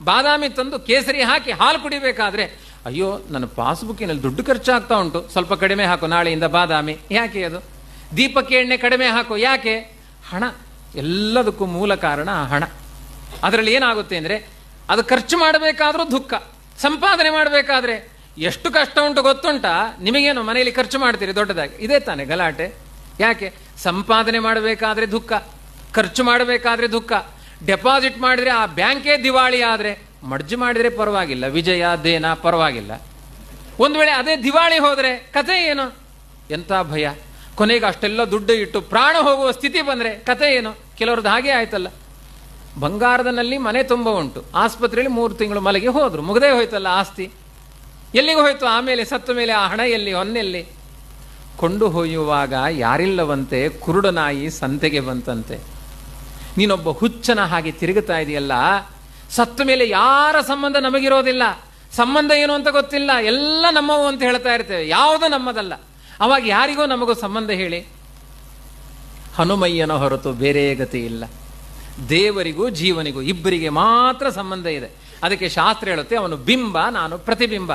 ಬಾದಾಮಿ ತಂದು ಕೇಸರಿ ಹಾಕಿ ಹಾಲು ಕುಡಿಬೇಕಾದ್ರೆ ಅಯ್ಯೋ ನನ್ನ ಪಾಸ್ಬುಕ್ಕಿನಲ್ಲಿ ದುಡ್ಡು ಖರ್ಚಾಗ್ತಾ ಉಂಟು, ಸ್ವಲ್ಪ ಕಡಿಮೆ ಹಾಕು ನಾಳೆಯಿಂದ ಬಾದಾಮಿ. ಯಾಕೆ ಅದು? ದೀಪಕ್ಕೆ ಎಣ್ಣೆ ಕಡಿಮೆ ಹಾಕು. ಯಾಕೆ? ಹಣ. ಎಲ್ಲದಕ್ಕೂ ಮೂಲ ಕಾರಣ ಹಣ. ಅದರಲ್ಲಿ ಏನಾಗುತ್ತೆ ಅಂದರೆ ಅದು ಖರ್ಚು ಮಾಡಬೇಕಾದ್ರೂ ದುಃಖ, ಸಂಪಾದನೆ ಮಾಡಬೇಕಾದ್ರೆ ಎಷ್ಟು ಕಷ್ಟ ಉಂಟು ಗೊತ್ತುಂಟಾ? ನಿಮಗೇನು ಮನೆಯಲ್ಲಿ ಖರ್ಚು ಮಾಡ್ತೀರಿ ದೊಡ್ಡದಾಗಿ, ಇದೇ ತಾನೆ ಗಲಾಟೆ. ಯಾಕೆ? ಸಂಪಾದನೆ ಮಾಡಬೇಕಾದ್ರೆ ದುಃಖ, ಖರ್ಚು ಮಾಡಬೇಕಾದ್ರೆ ದುಃಖ. ಡೆಪಾಸಿಟ್ ಮಾಡಿದರೆ ಆ ಬ್ಯಾಂಕೇ ದಿವಾಳಿ ಆದರೆ ಮರ್ಜು ಮಾಡಿದರೆ ಪರವಾಗಿಲ್ಲ, ವಿಜಯ ದೇನ ಪರವಾಗಿಲ್ಲ. ಒಂದು ವೇಳೆ ಅದೇ ದಿವಾಳಿ ಹೋದರೆ ಕತೆ ಏನು? ಎಂಥ ಭಯ. ಕೊನೆಗೆ ಅಷ್ಟೆಲ್ಲ ದುಡ್ಡು ಇಟ್ಟು ಪ್ರಾಣ ಹೋಗುವ ಸ್ಥಿತಿ ಬಂದರೆ ಕತೆ ಏನು? ಕೆಲವ್ರದ್ದು ಹಾಗೆ ಆಯ್ತಲ್ಲ. ಬಂಗಾರದಲ್ಲಿ ಮನೆ ತುಂಬ ಉಂಟು, ಆಸ್ಪತ್ರೆಯಲ್ಲಿ 3 ತಿಂಗಳು ಮಲಗಿ ಹೋದ್ರು, ಮುಗದೇ ಹೋಯ್ತಲ್ಲ ಆಸ್ತಿ. ಎಲ್ಲಿಗೂ ಹೋಯ್ತು? ಆಮೇಲೆ ಸತ್ತ ಮೇಲೆ ಆ ಹಣ ಎಲ್ಲಿ, ಹೊನ್ನೆಲ್ಲಿ? ಕೊಂಡು ಹೊಯ್ಯುವಾಗ ಯಾರಿಲ್ಲವಂತೆ ಕುರುಡನಾಯಿ ಸಂತೆಗೆ ಬಂತಂತೆ. ನೀನೊಬ್ಬ ಹುಚ್ಚನ ಹಾಗೆ ತಿರುಗುತ್ತಾ ಇದೆಯಲ್ಲ, ಸತ್ತ ಮೇಲೆ ಯಾರ ಸಂಬಂಧ ನಮಗಿರೋದಿಲ್ಲ, ಸಂಬಂಧ ಏನು ಅಂತ ಗೊತ್ತಿಲ್ಲ, ಎಲ್ಲ ನಮ್ಮವು ಅಂತ ಹೇಳ್ತಾ ಇರ್ತೇವೆ, ಯಾವುದು ನಮ್ಮದಲ್ಲ. ಅವಾಗ ಯಾರಿಗೋ ನಮಗೂ ಸಂಬಂಧ ಹೇಳಿ? ಹನುಮಯ್ಯನ ಹೊರತು ಬೇರೆ ಗತಿ ಇಲ್ಲ. ದೇವರಿಗೂ ಜೀವನಿಗೂ ಇಬ್ಬರಿಗೆ ಮಾತ್ರ ಸಂಬಂಧ ಇದೆ. ಅದಕ್ಕೆ ಶಾಸ್ತ್ರ ಹೇಳುತ್ತೆ ಅವನು ಬಿಂಬ, ನಾನು ಪ್ರತಿಬಿಂಬ.